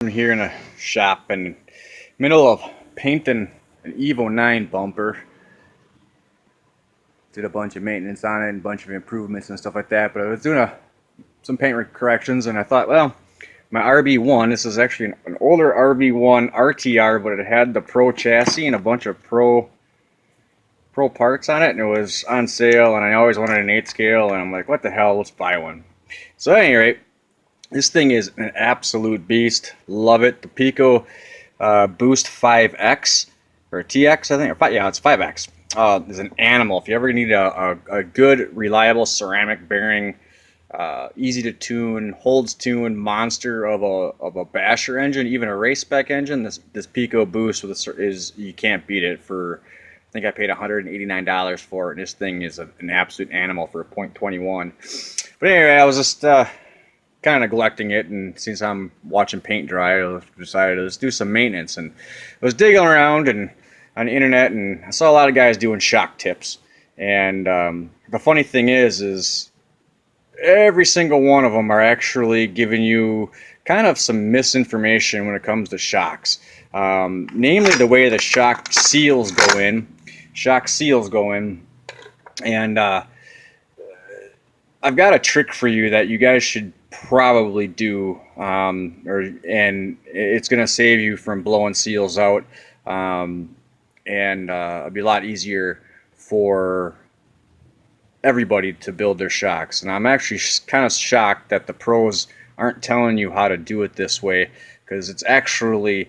I'm here in a shop in middle of painting an Evo 9 bumper. Did a bunch of maintenance on it and a bunch of improvements and stuff like that, but I was doing some paint corrections and I thought, well, my RB1, this is actually an older RB1 RTR, but it had the Pro chassis and a bunch of Pro parts on it, and it was on sale, and I always wanted an 8 scale, and I'm like, what the hell, let's buy one. So at any rate, this thing is an absolute beast. Love it. The Pico Boost 5X, or TX, I think. Or, yeah, it's 5X. Is an animal. If you ever need a good, reliable ceramic bearing, easy to tune, holds tune monster of a basher engine, even a race spec engine, this Pico Boost you can't beat it. For I think I paid $189 for it. And this thing is an absolute animal for a .21. But anyway, I was just kind of neglecting it, and since I'm watching paint dry, I decided to just do some maintenance. And I was digging around and on the internet, and I saw a lot of guys doing shock tips. And the funny thing is every single one of them are actually giving you kind of some misinformation when it comes to shocks. Namely, the way the shock seals go in. And I've got a trick for you that you guys should probably do, and it's going to save you from blowing seals out, and it'll be a lot easier for everybody to build their shocks. And I'm actually kind of shocked that the pros aren't telling you how to do it this way, because it's actually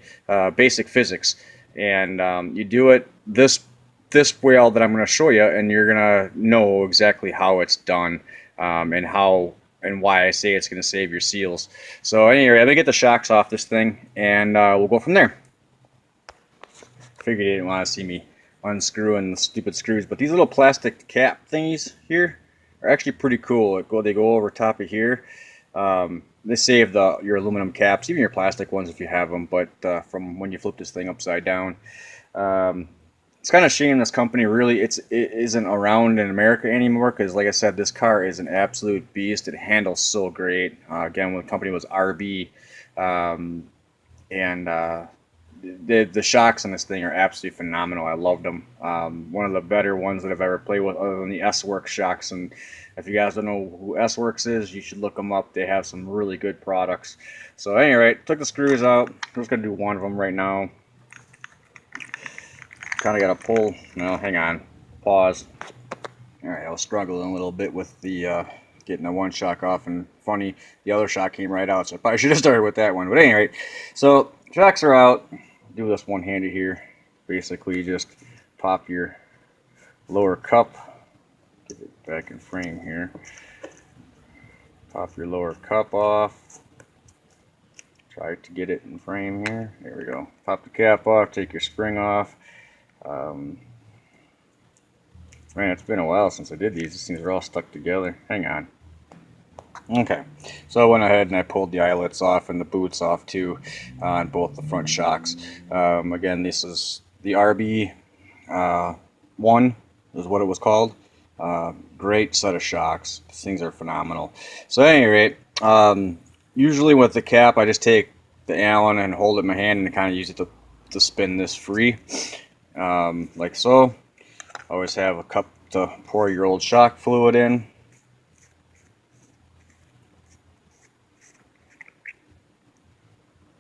basic physics, and you do it this way that I'm going to show you, and you're going to know exactly how it's done, and why I say it's going to save your seals. So anyway, I'm going to get the shocks off this thing, and we'll go from there. Figured you didn't want to see me unscrewing the stupid screws, but these little plastic cap thingies here are actually pretty cool. They go over top of here. They save your aluminum caps, even your plastic ones if you have them, but from when you flip this thing upside down. It's kind of a shame this company really it isn't around in America anymore, because like I said, this car is an absolute beast. It handles so great. Again, the company was RB, and the shocks on this thing are absolutely phenomenal. I loved them. One of the better ones that I've ever played with, other than the S-Works shocks. And if you guys don't know who S-Works is, you should look them up. They have some really good products. So anyway, took the screws out. I'm just gonna do one of them right now. Kind of got to pull. No, hang on. Pause. All right, I was struggling a little bit with the getting the one shock off, and funny, the other shock came right out, so I probably should have started with that one. But anyway, so shocks are out. Do this one-handed here. Basically, just pop your lower cup. Get it back in frame here. Pop your lower cup off. Try to get it in frame here. There we go. Pop the cap off. Take your spring off. Man, it's been a while since I did these. These things are all stuck together. Hang on. Okay, so I went ahead and I pulled the eyelets off and the boots off too on both the front shocks. Again, this is the RB one is what it was called. Great set of shocks. These things are phenomenal. So at any rate, usually with the cap, I just take the Allen and hold it in my hand and kind of use it to spin this free. Like so. Always have a cup to pour your old shock fluid in.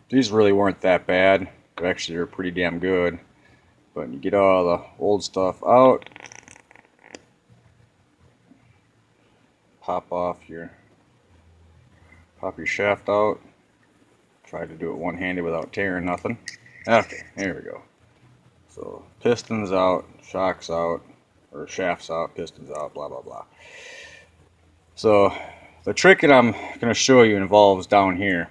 These really weren't that bad. Actually, they're pretty damn good. But you get all the old stuff out. Pop your shaft out. Try to do it one-handed without tearing nothing. Okay, there we go. So pistons out, shocks out, or shafts out, pistons out, blah blah blah. So the trick that I'm going to show you involves down here.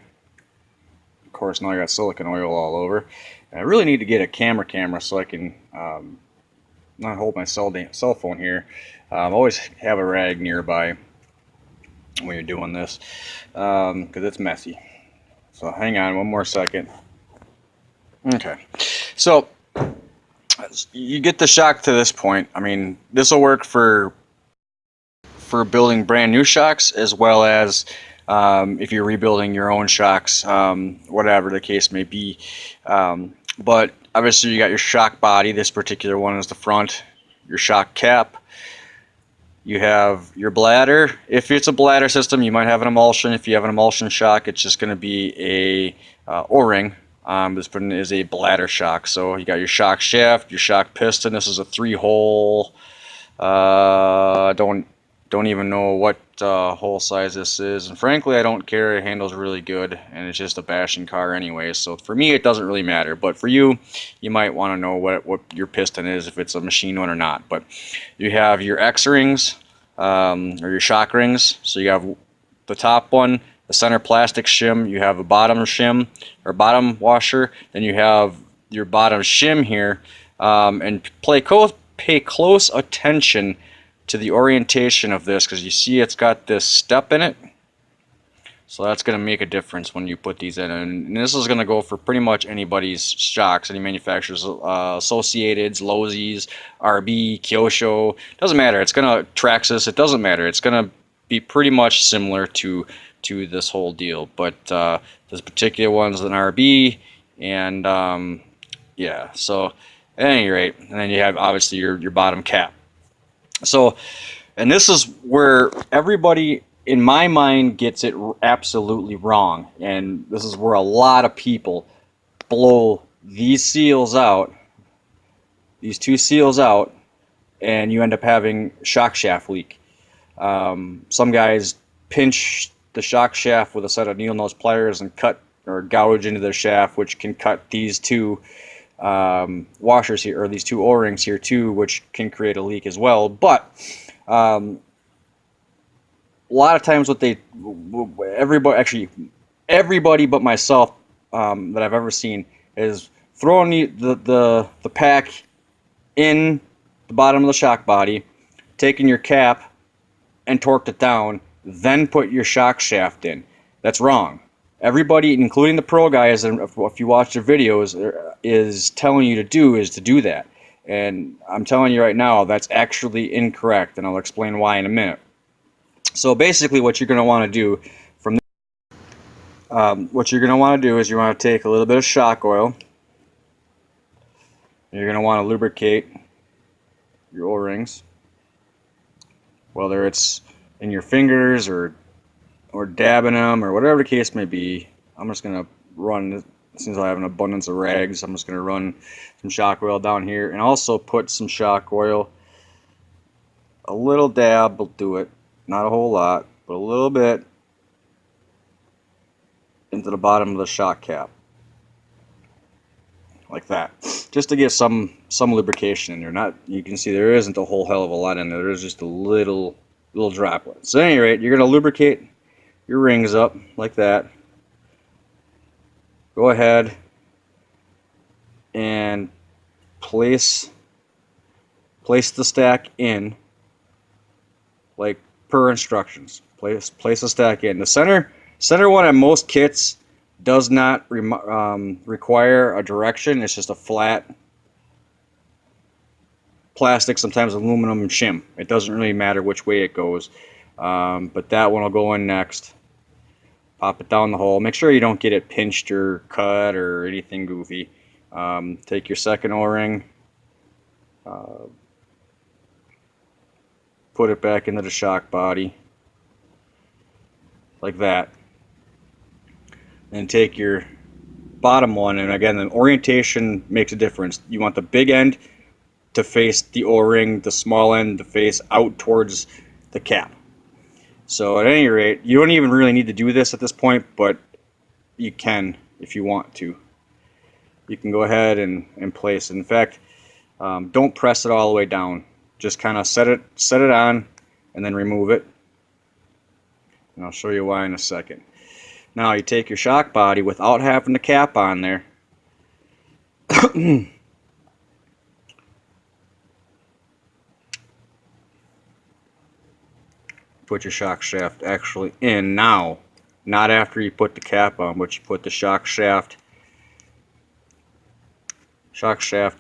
Of course, now I got silicone oil all over. And I really need to get a camera so I can not hold my cell phone here. Always have a rag nearby when you're doing this, because it's messy. So hang on one more second. Okay, so you get the shock to this point. I mean, this will work for building brand new shocks, as well as if you're rebuilding your own shocks, whatever the case may be. But obviously you got your shock body. This particular one is the front, your shock cap. You have your bladder. If it's a bladder system, you might have an emulsion. If you have an emulsion shock, it's just going to be a O-ring. This one is a bladder shock. So you got your shock shaft, your shock piston. This is a 3-hole. Don't even know what hole size this is, and frankly I don't care. It handles really good, and it's just a bashing car anyway, so for me it doesn't really matter. But for you, you might want to know what your piston is, if it's a machine one or not. But you have your X rings, or your shock rings. So you have the top one, the center plastic shim, you have a bottom shim or bottom washer, then you have your bottom shim here, and pay close attention to the orientation of this, because you see it's got this step in it. So that's going to make a difference when you put these in. And this is going to go for pretty much anybody's shocks, any manufacturers, Associateds, Lowes, RB, Kyosho. Doesn't matter. It's going to Traxxas. It doesn't matter. It's going to be pretty much similar to this whole deal. But this particular one's an RB, and yeah. So at any rate, and then you have obviously your bottom cap. So, and this is where everybody in my mind gets it absolutely wrong, and this is where a lot of people blow these seals out, these two seals out, and you end up having shock shaft leak. Some guys pinch the shock shaft with a set of needle nose pliers and cut or gouge into the shaft, which can cut these two washers here, or these two O-rings here too, which can create a leak as well. But a lot of times what everybody but myself that I've ever seen is throwing the pack in the bottom of the shock body, taking your cap and torqued it down, then put your shock shaft in. That's wrong. Everybody, including the pro guys, and if you watch their videos, is telling you to do that. And I'm telling you right now, that's actually incorrect, and I'll explain why in a minute. So basically what you're going to want to do from what you're going to want to do is you want to take a little bit of shock oil. You're going to want to lubricate your O-rings, whether it's in your fingers or dabbing them or whatever the case may be. I'm just going to run, since I have an abundance of rags, I'm just going to run some shock oil down here, and also put some shock oil, a little dab will do it, not a whole lot, but a little bit, into the bottom of the shock cap, like that, just to get some lubrication in there. Not, you can see there isn't a whole hell of a lot in there. There's just a little droplet. So at any rate, you're going to lubricate your rings up like that. Go ahead and place the stack in, like per instructions. Place the stack in. The center one on most kits does not require a direction. It's just a flat plastic, sometimes aluminum shim. It doesn't really matter which way it goes. But that one will go in next. Pop it down the hole. Make sure you don't get it pinched or cut or anything goofy. Take your second O-ring, put it back into the shock body like that. Then take your bottom one, and again, the orientation makes a difference. You want the big end to face the O-ring, the small end to face out towards the cap. So at any rate, you don't even really need to do this at this point, but you can if you want to. You can go ahead and place it. In fact, don't press it all the way down. Just kind of set it on and then remove it. And I'll show you why in a second. Now you take your shock body without having the cap on there. Put your shock shaft actually in now, not after you put the cap on, but you put the shock shaft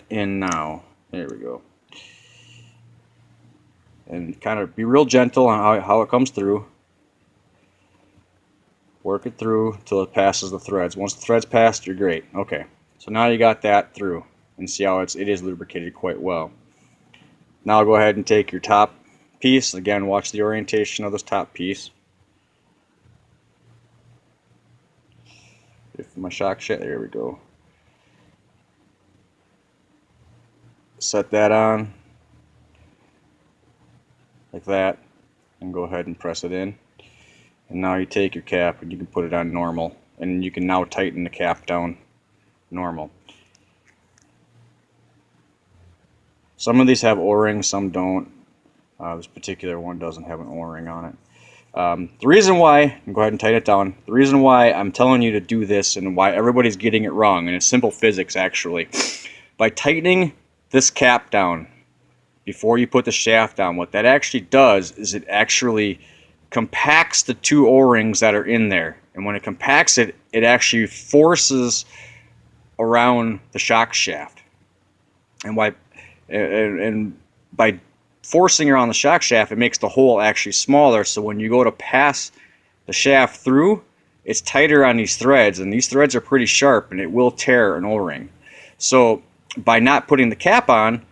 in now. There we go. And kind of be real gentle on how it comes through. Work it through till it passes the threads. Once the thread's passed, you're great. Okay, so now you got that through, and see how it is lubricated quite well. Now I'll go ahead and take your top piece. Again, watch the orientation of this top piece. If my shock shaft, there we go. Set that on like that, and go ahead and press it in. And now you take your cap and you can put it on normal, and you can now tighten the cap down normal. Some of these have O-rings, some don't. This particular one doesn't have an O-ring on it. The reason why, go ahead and tighten it down, the reason why I'm telling you to do this and why everybody's getting it wrong, and it's simple physics actually, by tightening this cap down before you put the shaft down, what that actually does is it actually compacts the two O-rings that are in there. And when it compacts it, it actually forces around the shock shaft. And by forcing around the shock shaft, it makes the hole actually smaller, so when you go to pass the shaft through, it's tighter on these threads, and these threads are pretty sharp, and it will tear an O-ring. So by not putting the cap on,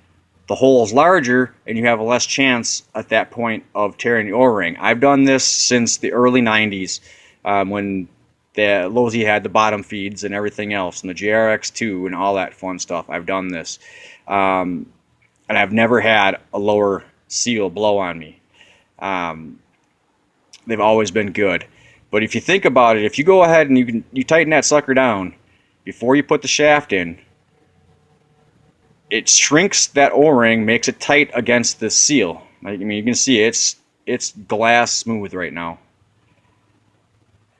the hole is larger, and you have a less chance at that point of tearing the O-ring. I've done this since the early 90s, when the Lozi had the bottom feeds and everything else, and the JRX2 and all that fun stuff. I've done this. And I've never had a lower seal blow on me. They've always been good. But if you think about it, if you go ahead and you tighten that sucker down before you put the shaft in, it shrinks that O-ring, makes it tight against the seal. I mean, you can see it's glass smooth right now.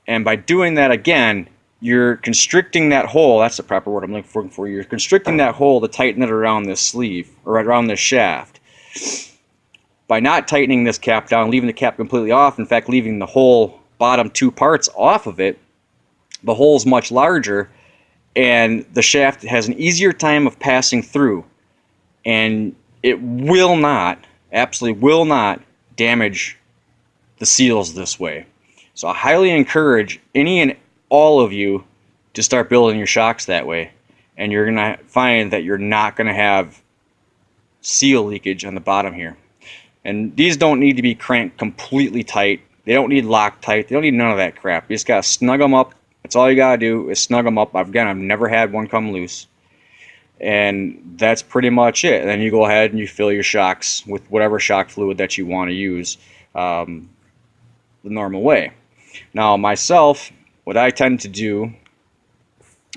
And by doing that again, you're constricting that hole. That's the proper word I'm looking for. You're constricting that hole to tighten it around this sleeve, or around this shaft. By not tightening this cap down, leaving the cap completely off, in fact, leaving the whole bottom two parts off of it, the hole's much larger, and the shaft has an easier time of passing through. And it will not, absolutely will not, damage the seals this way. So I highly encourage any and all of you to start building your shocks that way, and you're gonna find that you're not gonna have seal leakage on the bottom here. And these don't need to be cranked completely tight. They don't need Loctite. They don't need none of that crap. You just gotta snug them up. That's all you gotta do is snug them up. Again, I've never had one come loose, and that's pretty much it. And then you go ahead and you fill your shocks with whatever shock fluid that you want to use, the normal way. Now myself, what I tend to do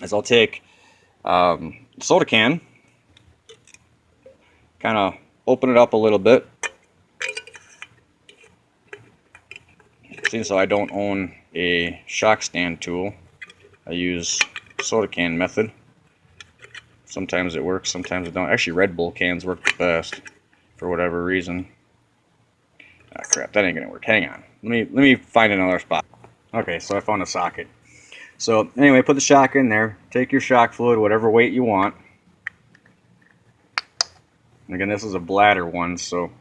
is I'll take soda can, kind of open it up a little bit. Since I don't own a shock stand tool, I use soda can method. Sometimes it works, sometimes it don't. Actually, Red Bull cans work the best for whatever reason. Ah, crap, that ain't gonna work. Hang on. Let me find another spot. Okay, so I found a socket. So anyway, put the shock in there. Take your shock fluid, whatever weight you want. And again, this is a bladder one, so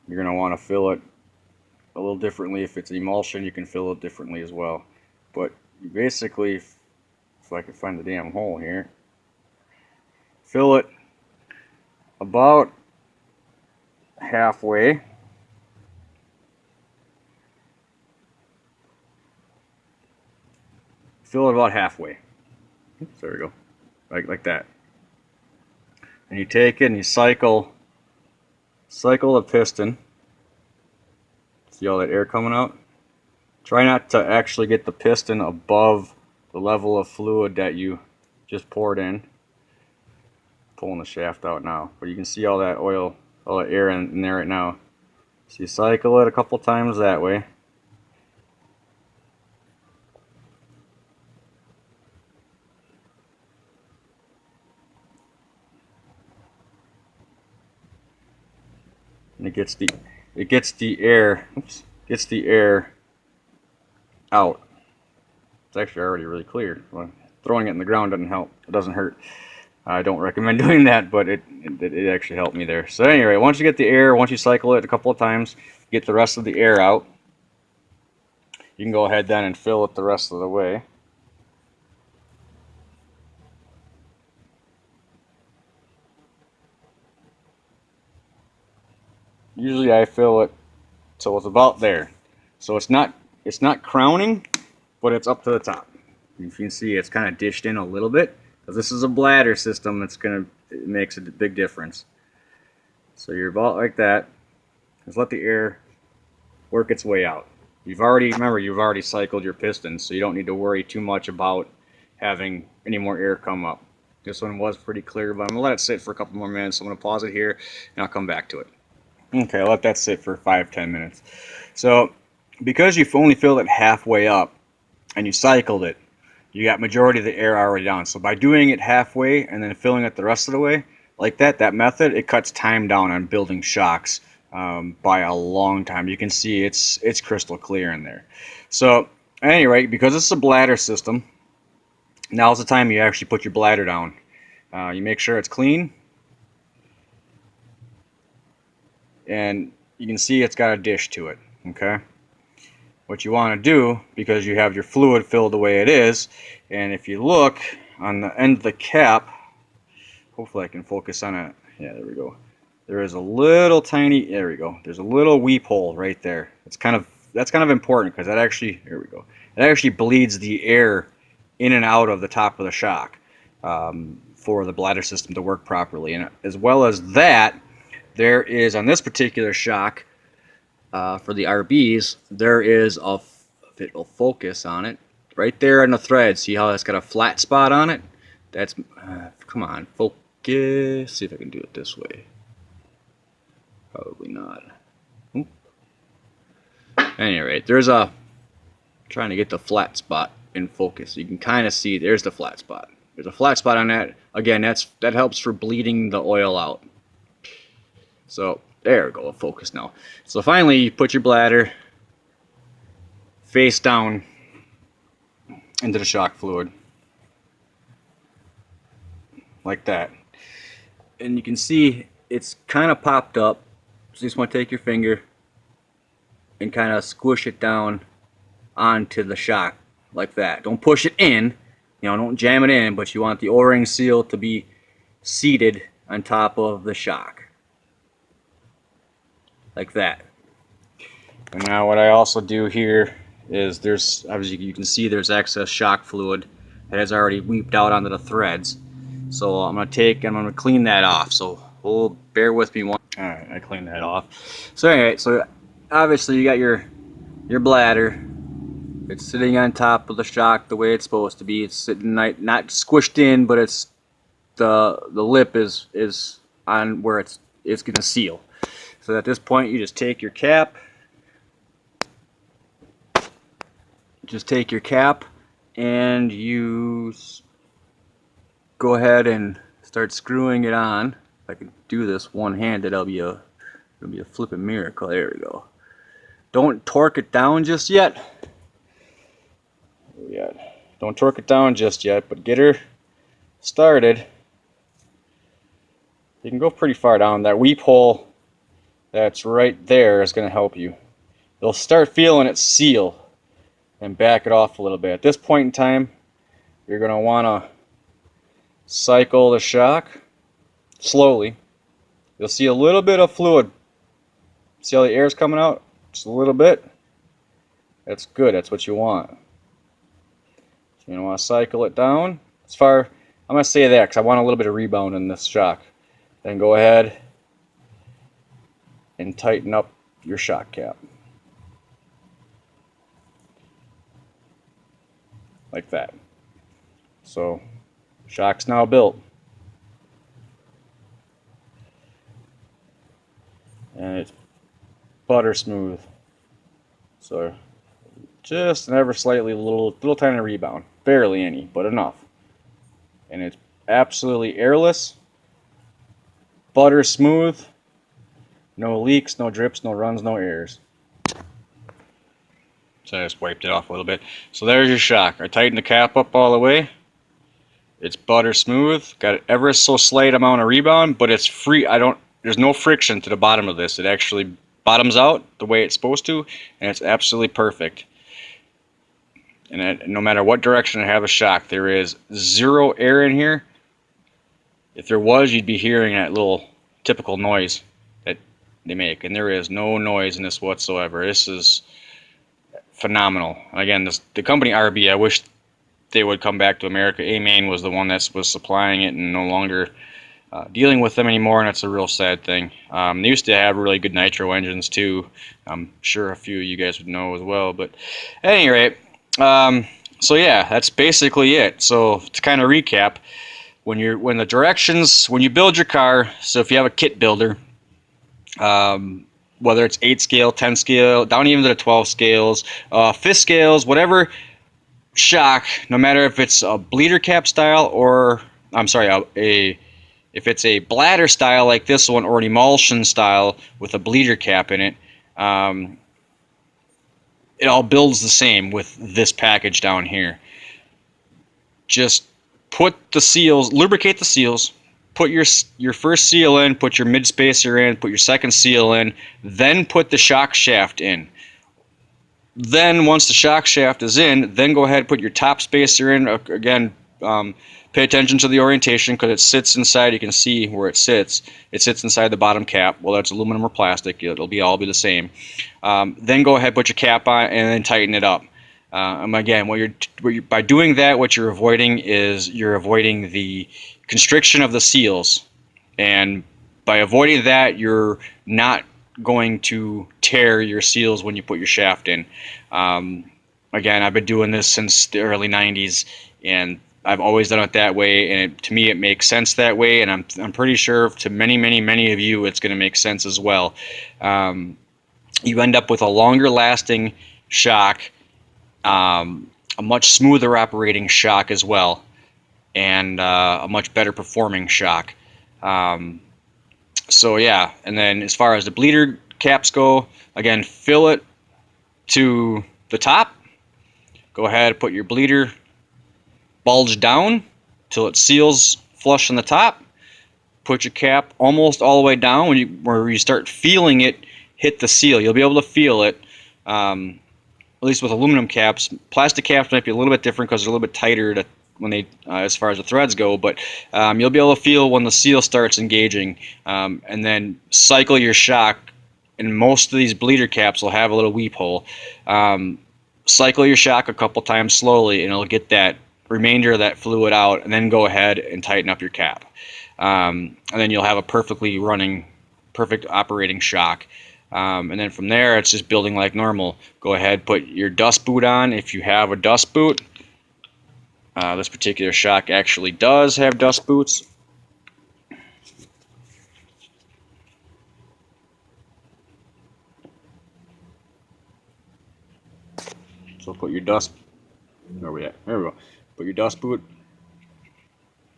you're gonna want to fill it a little differently. If it's emulsion, you can fill it differently as well. But you basically, if I can find the damn hole here, fill it about halfway. Fill it about halfway. Oops, there we go. Like that. And you take it and you cycle the piston. See all that air coming out? Try not to actually get the piston above the level of fluid that you just poured in. Pulling the shaft out now, but you can see all that oil, all that air in there right now. So you cycle it a couple times that way. And it gets the air, oops, gets the air out. It's actually already really clear. Well, throwing it in the ground doesn't help. It doesn't hurt. I don't recommend doing that, but it actually helped me there. So anyway, once you get the air, once you cycle it a couple of times, get the rest of the air out. You can go ahead then and fill it the rest of the way. Usually I fill it so it's about there. So it's not crowning, but it's up to the top. You can see it's kind of dished in a little bit because this is a bladder system. It makes a big difference. So you're about like that. Just let the air work its way out. You've already cycled your pistons, so you don't need to worry too much about having any more air come up. This one was pretty clear, but I'm gonna let it sit for a couple more minutes. So I'm gonna pause it here and I'll come back to it. Okay, I'll let that sit for 5-10 minutes. So because you've only filled it halfway up and you cycled it, you got majority of the air already down. So by doing it halfway and then filling it the rest of the way, like that method, it cuts time down on building shocks by a long time. You can see it's crystal clear in there. So at any rate, because it's a bladder system, now's the time you actually put your bladder down. You make sure it's clean, and you can see it's got a dish to it. Okay, what you want to do, because you have your fluid filled the way it is, and if you look on the end of the cap, hopefully I can focus on it. Yeah, there we go. There is a little tiny, there we go. There's a little weep hole right there. That's kind of important because that actually, here we go. It actually bleeds the air in and out of the top of the shock for the bladder system to work properly. And as well as that, there is on this particular shock for the RBs, there is if it'll focus on it, right there in the thread. See how it's got a flat spot on it? That's come on, focus. See if I can do it this way. Probably not. Oop. At any rate, there's trying to get the flat spot in focus. You can kind of see there's the flat spot. There's a flat spot on that. Again, that helps for bleeding the oil out. So there we go, focus now. So finally, you put your bladder face down into the shock fluid, like that. And you can see it's kind of popped up. So you just want to take your finger and kind of squish it down onto the shock like that. Don't push it in, don't jam it in, but you want the O-ring seal to be seated on top of the shock. Like that. And now what I also do here is there's, obviously you can see there's excess shock fluid that has already weeped out onto the threads. So I'm going to clean that off. So bear with me one. Alright, I cleaned that off. So anyway, so obviously you got your bladder. It's sitting on top of the shock the way it's supposed to be. It's sitting not squished in, but it's the lip is on where it's going to seal. So at this point, you just take your cap. And you go ahead and start screwing it on. If I can do this one-handed, it'll be a flipping miracle. There we go. Don't torque it down just yet. Don't torque it down just yet, but get her started. You can go pretty far down. That weep hole that's right there is going to help you. You'll start feeling it seal and back it off a little bit. At this point in time, you're going to want to cycle the shock slowly. You'll see a little bit of fluid. See how the air is coming out? Just a little bit. That's good. That's what you want. So you want to cycle it down. I'm going to say that because I want a little bit of rebound in this shock. Then go ahead and tighten up your shock cap. Like that. So, shock's now built. And it's butter smooth. So, just an ever slightly little tiny rebound. Barely any, but enough. And it's absolutely airless. Butter smooth. No leaks, no drips, no runs, no errors. So I just wiped it off a little bit. So there's your shock. I tightened the cap up all the way. It's butter smooth. Got an ever so slight amount of rebound, but it's free. There's no friction to the bottom of this. It actually bottoms out the way it's supposed to, and it's absolutely perfect. and no matter what direction I have a shock, there is zero air in here. If there was, you'd be hearing that little typical noise that they make, and there is no noise in this whatsoever. This is phenomenal. Again, the company RB, I wish they would come back to America. A-Main was the one that was supplying it and no longer dealing with them anymore, and it's a real sad thing. They used to have really good nitro engines too. I'm sure a few of you guys would know as well, but at any rate, so yeah, that's basically it. So to kind of recap, when you build your car, so if you have a kit builder, whether it's 8 scale, 10 scale, down even to the 12 scales, 5th scales, whatever shock, no matter if it's a bleeder cap style or, I'm sorry, if it's a bladder style like this one or an emulsion style with a bleeder cap in it, it all builds the same with this package down here. Just put the seals, lubricate the seals, put your first seal in, put your mid spacer in, put your second seal in, then put the shock shaft in. Then once the shock shaft is in, then go ahead and put your top spacer in. Again, pay attention to the orientation because it sits inside. You can see where it sits. It sits inside the bottom cap. Well, that's aluminum or plastic. It'll all be the same. Then go ahead, put your cap on, and then tighten it up. Again, by doing that, what you're avoiding is the constriction of the seals, and by avoiding that, you're not going to tear your seals when you put your shaft in. Again, I've been doing this since the early 90s, and I've always done it that way, and to me it makes sense that way, and I'm pretty sure to many of you it's going to make sense as well. You end up with a longer lasting shock, a much smoother operating shock as well, and a much better performing shock. So yeah, and then as far as the bleeder caps go, again, fill it to the top. Go ahead, put your bleeder bulge down till it seals flush on the top. Put your cap almost all the way down where you start feeling it hit the seal. You'll be able to feel it, at least with aluminum caps. Plastic caps might be a little bit different because they're a little bit tighter when they, as far as the threads go, but you'll be able to feel when the seal starts engaging, and then cycle your shock. And most of these bleeder caps will have a little weep hole. Cycle your shock a couple times slowly, and it'll get that remainder of that fluid out, and then go ahead and tighten up your cap, and then you'll have a perfect operating shock. And then from there, it's just building like normal. Go ahead, put your dust boot on if you have a dust boot. This particular shock actually does have dust boots. So put your dust, where are we at? There we go. Put your dust boot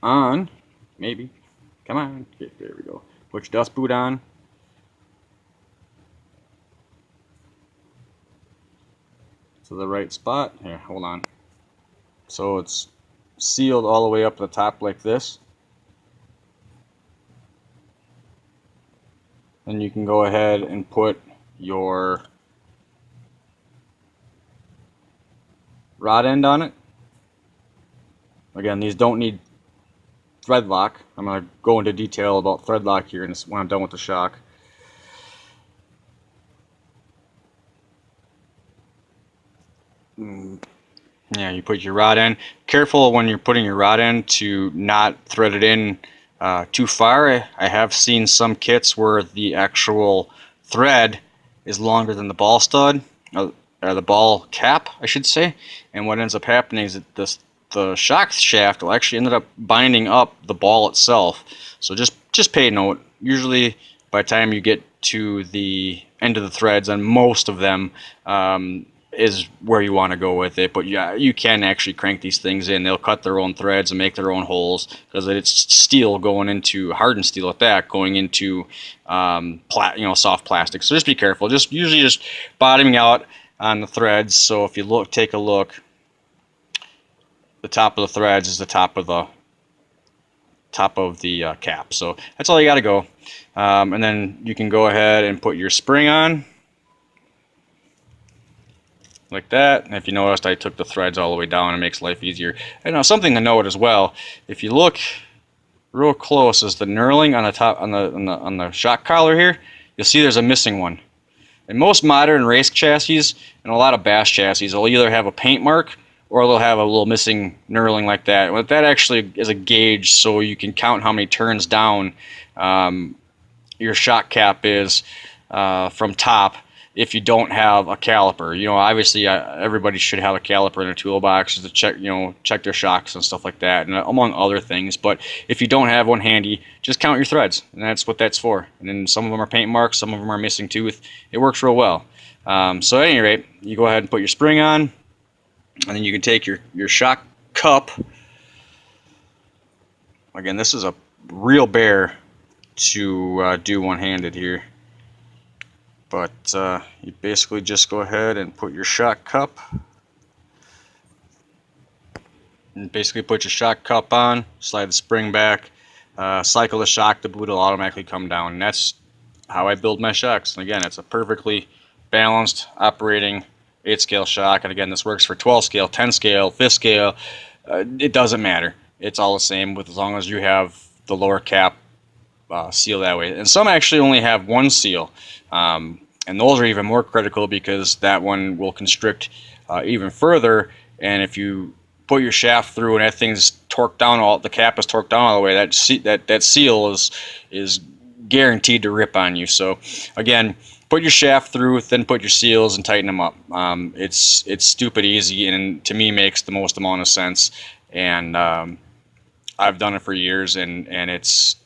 on, maybe. Come on, there we go. Put your dust boot on. To the right spot. Here, hold on. So it's sealed all the way up to the top like this. Then you can go ahead and put your rod end on it. Again, these don't need thread lock. I'm going to go into detail about thread lock here when I'm done with the shock. Yeah, you put your rod in. Careful when you're putting your rod in to not thread it in too far. I have seen some kits where the actual thread is longer than the ball stud, or the ball cap, I should say. And what ends up happening is that the shock shaft will actually end up binding up the ball itself. So just pay note. Usually by the time you get to the end of the threads on most of them, is where you want to go with it. But yeah, you can actually crank these things in. They'll cut their own threads and make their own holes because it's steel going into hardened steel at that, going into soft plastic. So just be careful. Usually just bottoming out on the threads. So if you take a look, the top of the threads is the top of the cap. So that's all you got to go. And then you can go ahead and put your spring on. like that. And if you noticed, I took the threads all the way down. It makes life easier. And now something to note as well, if you look real close, is the knurling on the top, on the shock collar here. You'll see there's a missing one. In most modern race chassis and a lot of bash chassis, they'll either have a paint mark or they'll have a little missing knurling like that. Well, that actually is a gauge, so you can count how many turns down your shock cap is from top if you don't have a caliper. You know, obviously everybody should have a caliper in their toolbox to check, you know, check their shocks and stuff like that, and among other things. But if you don't have one handy, just count your threads, and that's what that's for. And then some of them are paint marks, some of them are missing tooth. It works real well. So at any rate, you go ahead and put your spring on, and then you can take your shock cup. Again, this is a real bear to do one-handed here. But you basically just go ahead and put your shock cup, and basically put your shock cup on, slide the spring back, cycle the shock, the boot will automatically come down. And that's how I build my shocks. And again, it's a perfectly balanced operating 8-scale shock. And again, this works for 12 scale, 10 scale, 5th scale. It doesn't matter. It's all the same as long as you have the lower cap seal that way. And some actually only have one seal. And those are even more critical because that one will constrict even further. And if you put your shaft through and that thing's torqued down, the cap is torqued down all the way, that seal is guaranteed to rip on you. So again, put your shaft through, then put your seals and tighten them up. It's stupid easy, and to me makes the most amount of sense. And I've done it for years, and it's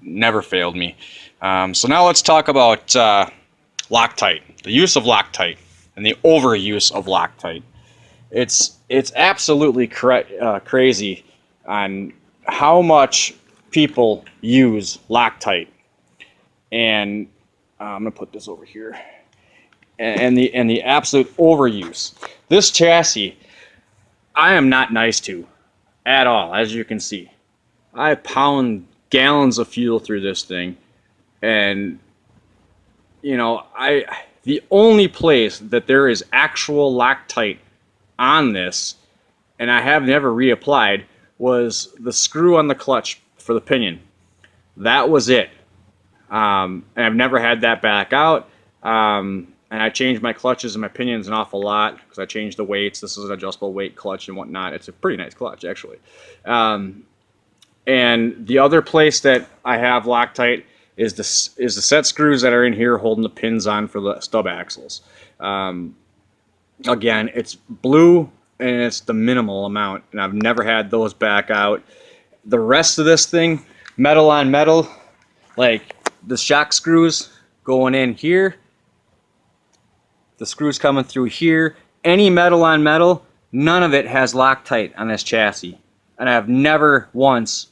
never failed me. So now let's talk about Loctite, the use of Loctite, and the overuse of Loctite. It's absolutely crazy on how much people use Loctite, and I'm gonna put this over here, and the absolute overuse. This chassis, I am not nice to at all, as you can see. I pound gallons of fuel through this thing, and you know, the only place that there is actual Loctite on this, and I have never reapplied, was the screw on the clutch for the pinion. That was it. And I've never had that back out. And I changed my clutches and my pinions an awful lot because I changed the weights. This is an adjustable weight clutch and whatnot. It's a pretty nice clutch, actually. And the other place that I have Loctite is the set screws that are in here holding the pins on for the stub axles. Again, it's blue and it's the minimal amount, and I've never had those back out. The rest of this thing, metal on metal, like the shock screws going in here, the screws coming through here, any metal on metal, none of it has Loctite on this chassis, and I've never once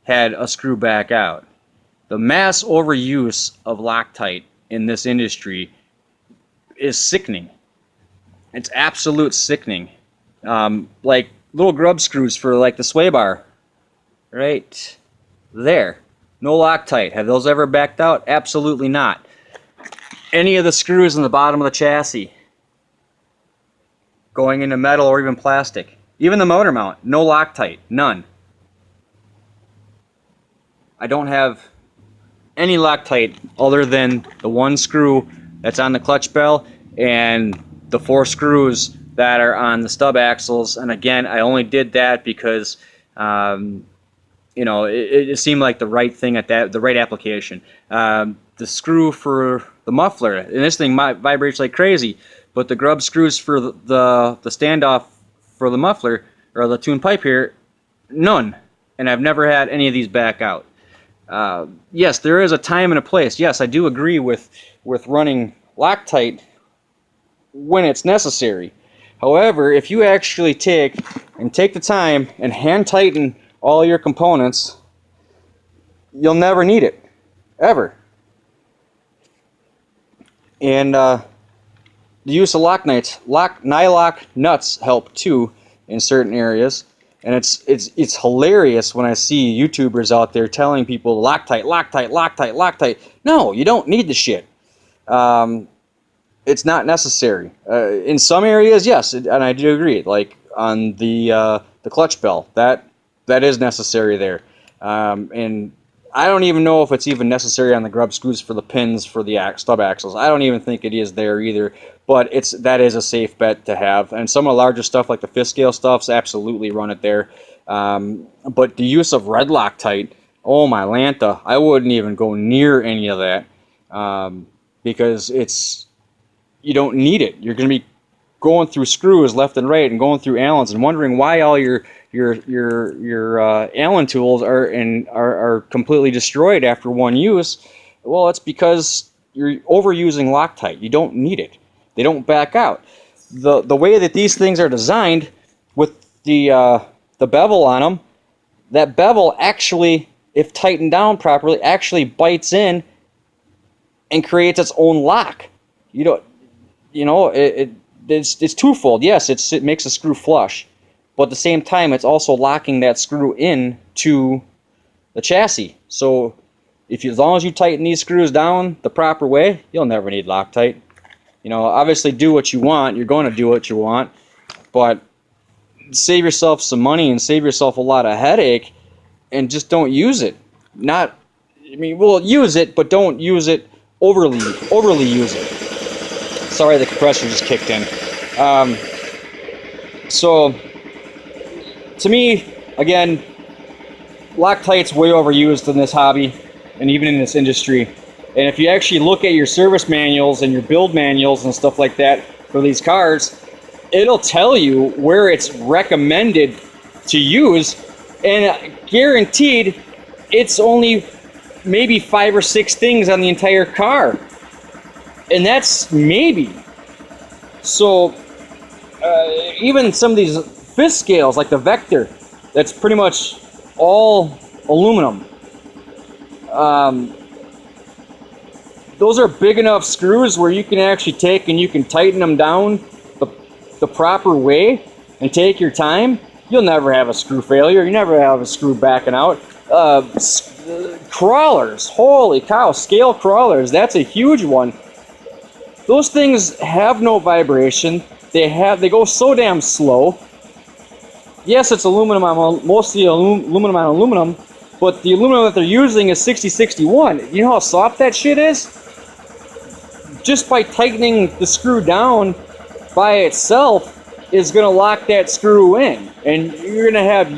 had a screw back out. The mass overuse of Loctite in this industry is sickening. It's absolute sickening. Like little grub screws for like the sway bar, right there. No Loctite. Have those ever backed out? Absolutely not. Any of the screws in the bottom of the chassis going into metal or even plastic. Even the motor mount, no Loctite, none. I don't have any Loctite other than the one screw that's on the clutch bell and the 4 screws that are on the stub axles. And again, I only did that because you know, it seemed like the right thing at the right application. The screw for the muffler, and this thing vibrates like crazy, but the grub screws for the standoff for the muffler or the tune pipe here, none. And I've never had any of these back out. Yes, there is a time and a place. Yes, I do agree with running Loctite when it's necessary. However, if you actually take the time and hand tighten all your components, you'll never need it, ever. And the use of nylock nuts help too in certain areas. And it's hilarious when I see YouTubers out there telling people Loctite, Loctite, Loctite, Loctite. No, you don't need the shit. it's not necessary. In some areas, yes, and I do agree. Like on the clutch bell, that is necessary there. And I don't even know if it's even necessary on the grub screws for the pins for the stub axles. I don't even think it is there either. But that is a safe bet to have. And some of the larger stuff like the fifth scale stuffs, absolutely run it there. But the use of red Loctite, oh my Lanta, I wouldn't even go near any of that, because you don't need it. You're going to be going through screws left and right and going through Allens and wondering why all your Allen tools are completely destroyed after one use. Well, it's because you're overusing Loctite. You don't need it. They don't back out. The way that these things are designed with the bevel on them, that bevel actually, if tightened down properly, actually bites in and creates its own lock. It's twofold. Yes, it makes a screw flush, but at the same time, it's also locking that screw in to the chassis. So as long as you tighten these screws down the proper way, you'll never need Loctite. Obviously do what you want. You're going to do what you want, but save yourself some money and save yourself a lot of headache, and just don't use it. Use it, but don't use it overly use it. Sorry, the compressor just kicked in. So, to me, again, Loctite's way overused in this hobby and even in this industry. And if you actually look at your service manuals and your build manuals and stuff like that for these cars, it'll tell you where it's recommended to use, and guaranteed it's only maybe 5 or 6 things on the entire car, and that's maybe. So even some of these fifth scales like the Vector, that's pretty much all aluminum. Those are big enough screws where you can actually take and you can tighten them down the proper way and take your time. You'll never have a screw failure. You never have a screw backing out. Crawlers, holy cow, scale crawlers, that's a huge one. Those things have no vibration. They go so damn slow. Yes, it's aluminum on mostly aluminum on aluminum, but the aluminum that they're using is 6061. You know how soft that shit is? Just by tightening the screw down by itself is going to lock that screw in, and you're going to have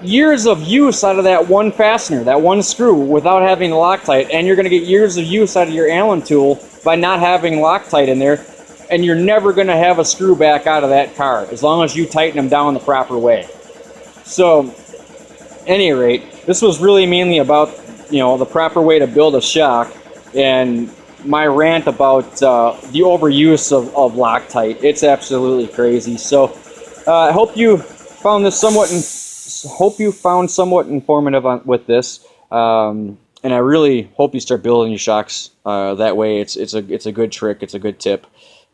years of use out of that one fastener, that one screw, without having Loctite, and you're going to get years of use out of your Allen tool by not having Loctite in there, and you're never going to have a screw back out of that car as long as you tighten them down the proper way. So, at any rate, this was really mainly about the proper way to build a shock, and my rant about the overuse of Loctite. It's absolutely crazy. So I hope you found this somewhat informative with this, and I really hope you start building your shocks that way. It's a good trick. It's a good tip,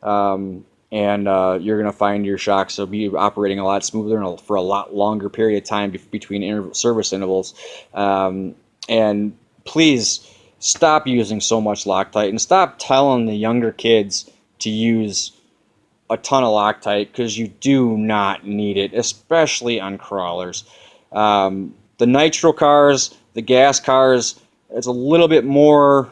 and you're gonna find your shocks will be operating a lot smoother for a lot longer period of time between service intervals. And please stop using so much Loctite, and stop telling the younger kids to use a ton of Loctite, because you do not need it, especially on crawlers. The nitro cars, the gas cars, there's a little bit more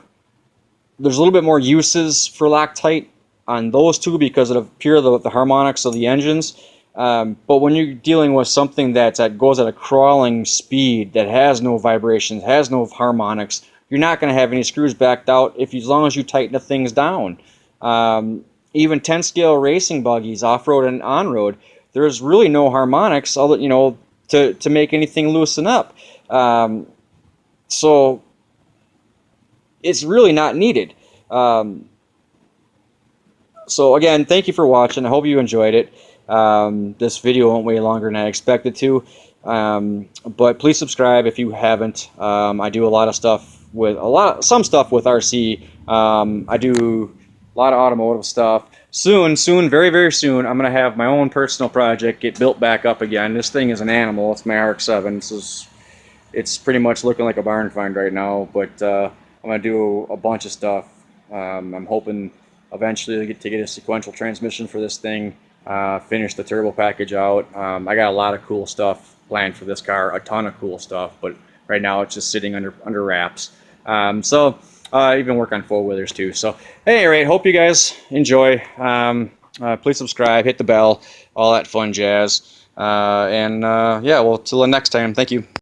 uses for Loctite on those two because of the harmonics of the engines. But when you're dealing with something that goes at a crawling speed, that has no vibrations, has no harmonics, you're not going to have any screws backed out as long as you tighten the things down. Even 10 scale racing buggies, off-road and on-road, there's really no harmonics, to make anything loosen up. So it's really not needed. So again, thank you for watching. I hope you enjoyed it. This video won't way longer than I expected to. But please subscribe if you haven't. I do a lot of stuff some stuff with RC. I do a lot of automotive stuff. Soon, very, very soon, I'm going to have my own personal project get built back up again. This thing is an animal. It's my RX-7. It's pretty much looking like a barn find right now, but I'm going to do a bunch of stuff. I'm hoping eventually to get a sequential transmission for this thing, finish the turbo package out. I got a lot of cool stuff planned for this car, a ton of cool stuff, but right now it's just sitting under wraps. Even work on four-wheelers too. So at any rate, hope you guys enjoy. Please subscribe, hit the bell, all that fun jazz. Yeah, well, till the next time, thank you.